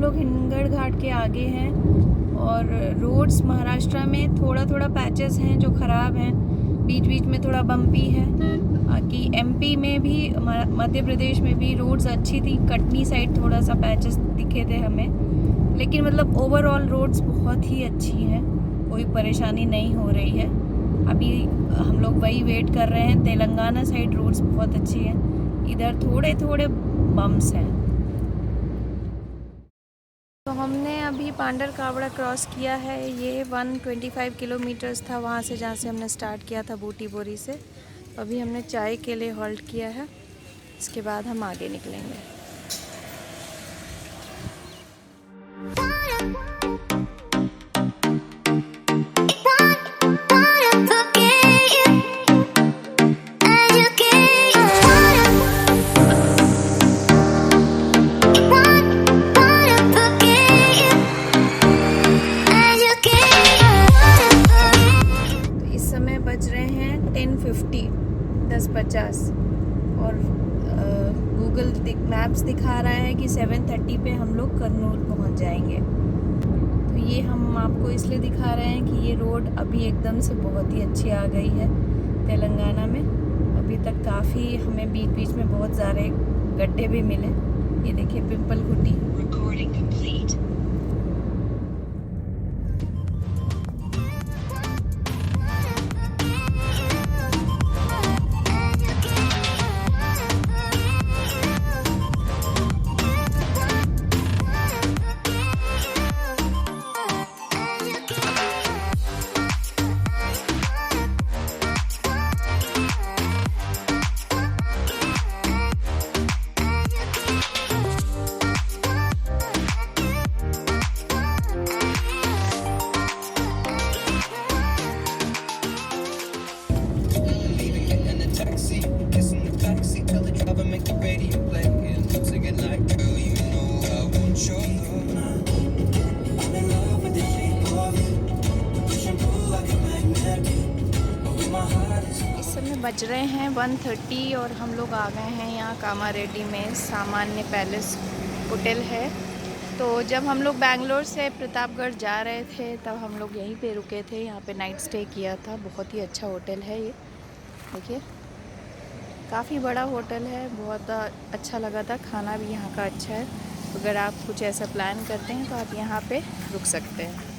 लोग हिंगड़ घाट के आगे हैं और रोड्स महाराष्ट्र में थोड़ा थोड़ा पैचेस हैं जो ख़राब हैं, बीच बीच में थोड़ा बम्पी है। बाकी एमपी में भी, मध्य प्रदेश में भी रोड्स अच्छी थी। कटनी साइड थोड़ा सा पैचेस दिखे थे हमें, लेकिन मतलब ओवरऑल रोड्स बहुत ही अच्छी हैं, कोई परेशानी नहीं हो रही है। अभी हम लोग वही वेट कर रहे हैं। तेलंगाना साइड रोड्स बहुत अच्छी हैं, इधर थोड़े थोड़े बम्प्स हैं। तो हमने अभी पांडर कावड़ा क्रॉस किया है। ये 125 किलोमीटर्स था वहाँ से, जहाँ से हमने स्टार्ट किया था बूटी बोरी से। अभी हमने चाय के लिए हॉल्ट किया है, इसके बाद हम आगे निकलेंगे। बज रहे हैं 10:50 और गूगल मैप्स दिखा रहा है कि 7:30 पे हम लोग करनूल पहुंच जाएंगे। तो ये हम आपको इसलिए दिखा रहे हैं कि ये रोड अभी एकदम से बहुत ही अच्छी आ गई है तेलंगाना में। अभी तक काफ़ी हमें बीच बीच में बहुत सारे गड्ढे भी मिले। ये देखिए पिंपल घुटी। Recording complete. बज रहे हैं 1:30 और हम लोग आ गए हैं यहाँ कामारेड्डी में। सामान्य पैलेस होटल है। तो जब हम लोग बैंगलोर से प्रतापगढ़ जा रहे थे तब हम लोग यहीं पे रुके थे, यहाँ पे नाइट स्टे किया था। बहुत ही अच्छा होटल है ये, देखिए काफ़ी बड़ा होटल है, बहुत अच्छा लगा था। खाना भी यहाँ का अच्छा है। अगर आप कुछ ऐसा प्लान करते हैं तो आप यहाँ पे रुक सकते हैं।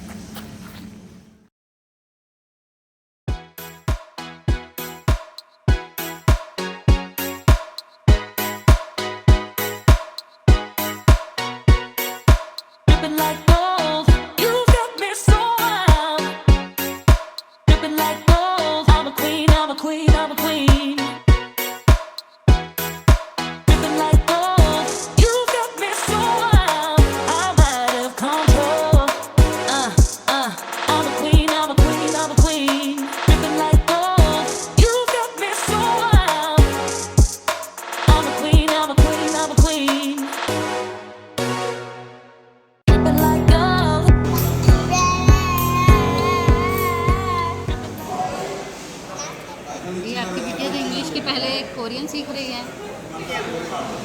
कोरियन सीख रही है,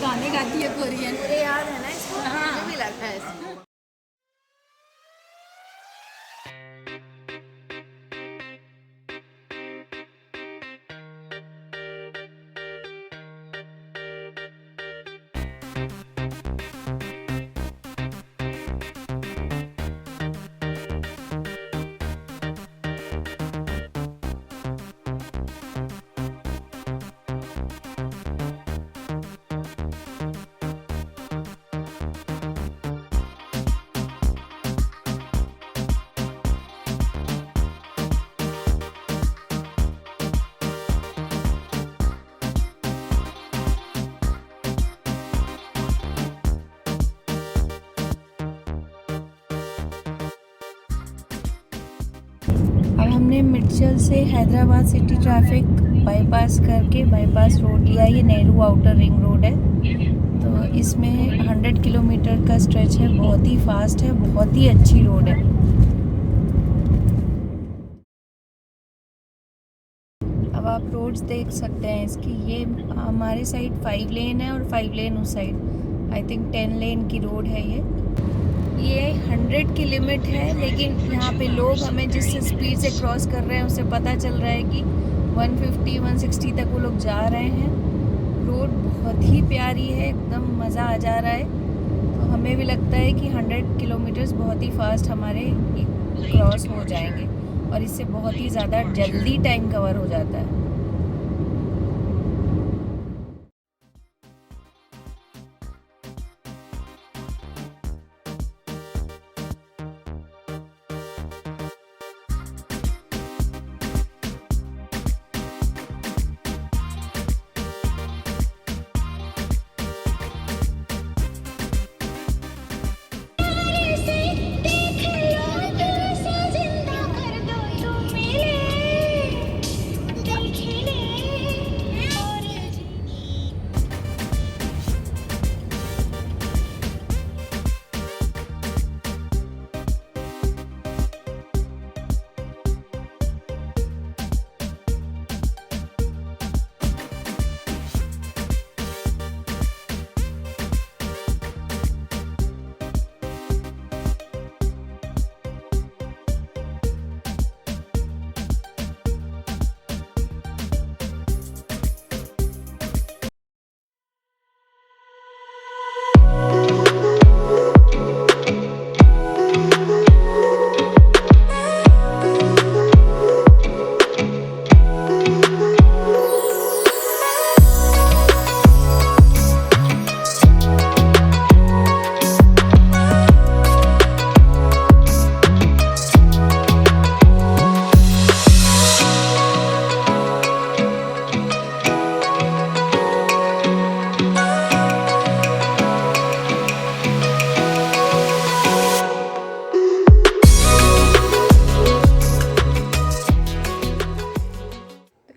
गाने गाती है कोरियन। मुझे याद है ना इसको, हाँ, मुझे भी लगता है इसको। अब हमने मिर्चल से हैदराबाद सिटी ट्रैफिक बाईपास करके बाईपास रोड लिया। ये नेहरू आउटर रिंग रोड है। तो इसमें 100 किलोमीटर का स्ट्रेच है, बहुत ही फास्ट है, बहुत ही अच्छी रोड है। अब आप रोड्स देख सकते हैं इसकी। ये हमारे साइड 5 लेन है और 5 लेन उस साइड। आई थिंक 10 लेन की रोड है ये। ये 100 की लिमिट है, लेकिन यहाँ पे लोग हमें जिस स्पीड से क्रॉस कर रहे हैं उससे पता चल रहा है कि 150 160 तक वो लोग जा रहे हैं। रोड बहुत ही प्यारी है, एकदम मज़ा आ जा रहा है। तो हमें भी लगता है कि 100 किलोमीटर्स बहुत ही फास्ट हमारे क्रॉस हो जाएंगे और इससे बहुत ही ज़्यादा जल्दी टाइम कवर हो जाता है।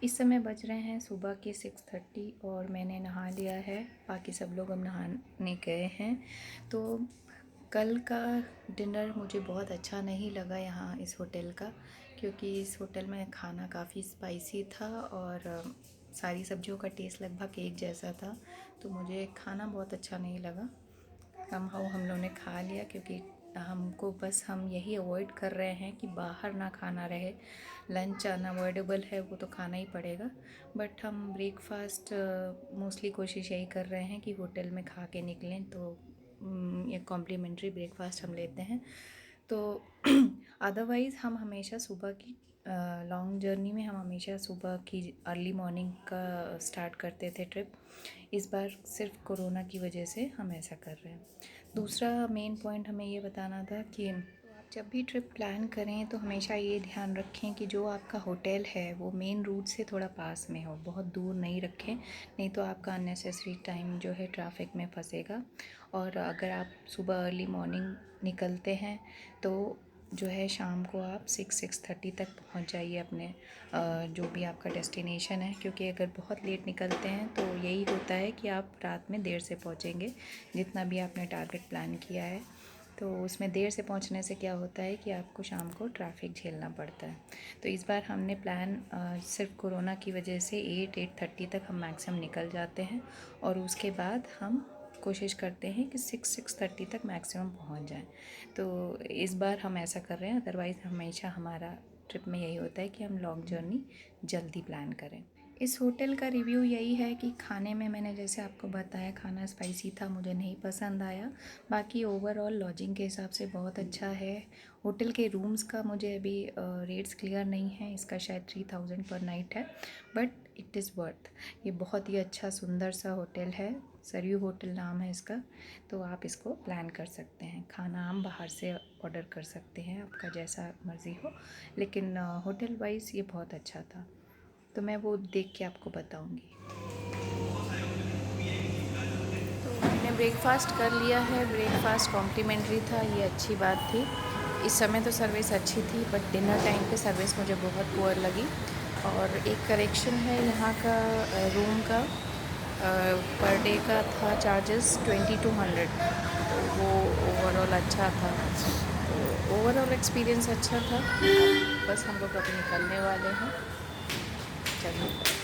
इस समय बज रहे हैं सुबह के 6:30 और मैंने नहा लिया है। बाकी सब लोग अब नहाने गए हैं। तो कल का डिनर मुझे बहुत अच्छा नहीं लगा यहाँ इस होटल का, क्योंकि इस होटल में खाना काफ़ी स्पाइसी था और सारी सब्जियों का टेस्ट लगभग एक जैसा था। तो मुझे खाना बहुत अच्छा नहीं लगा। हम लोगों ने खा लिया, क्योंकि हमको बस हम यही अवॉइड कर रहे हैं कि बाहर ना खाना रहे। लंच अनअवॉइडेबल है, वो तो खाना ही पड़ेगा, बट हम ब्रेकफास्ट मोस्टली कोशिश यही कर रहे हैं कि होटल में खा के निकलें। तो ये कॉम्प्लीमेंट्री ब्रेकफास्ट हम लेते हैं। तो अदरवाइज़ हम हमेशा सुबह की लॉन्ग जर्नी में हम हमेशा सुबह की अर्ली मॉर्निंग का स्टार्ट करते थे ट्रिप। इस बार सिर्फ कोरोना की वजह से हम ऐसा कर रहे हैं। दूसरा मेन पॉइंट हमें ये बताना था कि आप जब भी ट्रिप प्लान करें तो हमेशा ये ध्यान रखें कि जो आपका होटल है वो मेन रूट से थोड़ा पास में हो, बहुत दूर नहीं रखें, नहीं तो आपका अननेसेसरी टाइम जो है ट्रैफिक में फंसेगा। और अगर आप सुबह अर्ली मॉर्निंग निकलते हैं तो जो है शाम को आप 6-6:30 तक पहुंच जाइए अपने जो भी आपका डेस्टिनेशन है, क्योंकि अगर बहुत लेट निकलते हैं तो यही होता है कि आप रात में देर से पहुंचेंगे। जितना भी आपने टारगेट प्लान किया है तो उसमें देर से पहुंचने से क्या होता है कि आपको शाम को ट्रैफिक झेलना पड़ता है। तो इस बार हमने प्लान सिर्फ कोरोना की वजह से 8-8:30 तक हम मैक्सिमम निकल जाते हैं और उसके बाद हम कोशिश करते हैं कि 6-6:30 तक मैक्सिमम पहुंच जाएं। तो इस बार हम ऐसा कर रहे हैं, अदरवाइज़ हमेशा हमारा ट्रिप में यही होता है कि हम लॉन्ग जर्नी जल्दी प्लान करें। इस होटल का रिव्यू यही है कि खाने में मैंने जैसे आपको बताया खाना स्पाइसी था, मुझे नहीं पसंद आया। बाकी ओवरऑल लॉजिंग के हिसाब से बहुत अच्छा है। होटल के रूम्स का मुझे अभी रेट्स क्लियर नहीं है, इसका शायद 3000 पर नाइट है, बट इट इज़ वर्थ। ये बहुत ही अच्छा सुंदर सा होटल है, सरयू होटल नाम है इसका। तो आप इसको प्लान कर सकते हैं। खाना हम बाहर से ऑर्डर कर सकते हैं, आपका जैसा मर्ज़ी हो, लेकिन होटल वाइज़ ये बहुत अच्छा था। तो मैं वो देख के आपको बताऊंगी। तो मैंने ब्रेकफास्ट कर लिया है, ब्रेकफास्ट कॉम्प्लीमेंट्री था, ये अच्छी बात थी। इस समय तो सर्विस अच्छी थी, बट डिनर टाइम पे सर्विस मुझे बहुत पुअर लगी। और एक करेक्शन है यहाँ का, रूम का पर डे का था चार्जेस 2200, तो वो ओवरऑल अच्छा था। तो ओवरऑल एक्सपीरियंस अच्छा था। बस हम लोग अभी निकलने वाले हैं। चलिए।